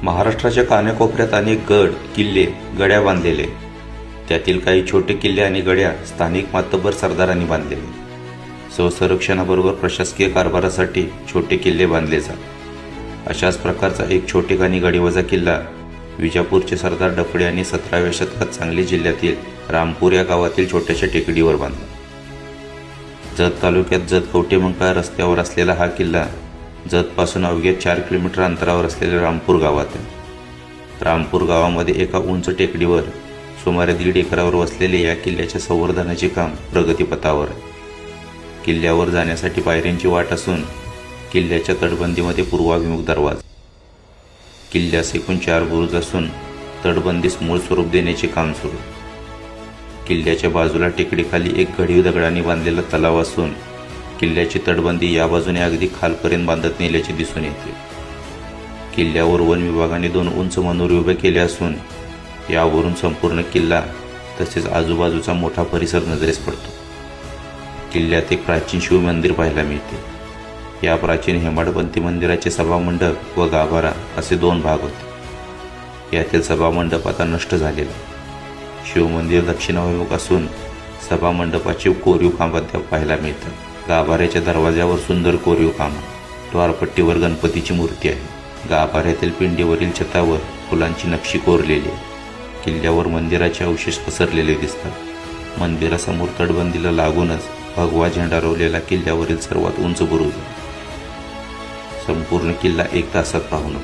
महाराष्ट्राच्या कानाकोपऱ्यात अनेक गड, किल्ले, गड्या बांधलेले. त्यातील काही छोटे किल्ले आणि गड्या स्थानिक मातब्बर सरदारांनी बांधलेले. स्वसंरक्षणाबरोबर प्रशासकीय कारभारासाठी छोटे किल्ले बांधले जात. अशाच प्रकारचा एक छोटेखानी गडीवजा किल्ला विजापूरचे सरदार डफळे यांनी 17व्या शतकात सांगली जिल्ह्यातील रामपूर या गावातील छोट्याशा टेकडीवर बांधला. जत तालुक्यात जत कवठेमंकाळ रस्त्यावर असलेला हा किल्ला जतपासून अवघ्या 4 किलोमीटर अंतरावर असलेल्या रामपूर गावात आहे. रामपूर गावामध्ये एका उंच टेकडीवर सुमारे 1.5 एकरावर वसलेले या किल्ल्याच्या संवर्धनाचे काम प्रगतीपथावर आहे. किल्ल्यावर जाण्यासाठी पायऱ्यांची वाट असून किल्ल्याच्या तटबंदीमध्ये पूर्वाभिमुख दरवाजा. किल्ल्यास एकूण 4 बुरुज असून तटबंदीस मूळ स्वरूप देण्याचे काम सुरू. किल्ल्याच्या बाजूला टेकडीखाली एक घडीव दगडांनी बांधलेला तलाव असून किल्ल्याची तटबंदी या बाजूने अगदी खालपर्यंत बांधत नेल्याचे दिसून येते. किल्ल्यावर वन विभागाने 2 उंच मनोरे उभे केले असून यावरून संपूर्ण किल्ला तसेच आजूबाजूचा मोठा परिसर नजरेस पडतो. किल्ल्यात एक प्राचीन शिवमंदिर पाहायला मिळते. या प्राचीन हेमाडपंथी मंदिराचे सभामंडप व गाभारा असे 2 भाग होते. यातील सभामंडप आता नष्ट झालेला. शिवमंदिर दक्षिणाभिमुख असून सभामंडपाचे कोरीव काम अद्याप पाहायला मिळतात. गाभाऱ्याच्या दरवाज्यावर सुंदर कोरीव काम. द्वारपट्टीवर गणपतीची मूर्ती आहे. गाभाऱ्यातील पिंडीवरील छतावर फुलांची नक्षी कोरलेली आहे. किल्ल्यावर मंदिराचे अवशेष पसरलेले दिसतात. मंदिरासमोर तटबंदीला लागूनच भगवा झेंडा रोवलेला किल्ल्यावरील सर्वात उंच बुरुज आहे. संपूर्ण किल्ला 1 तासात पाहून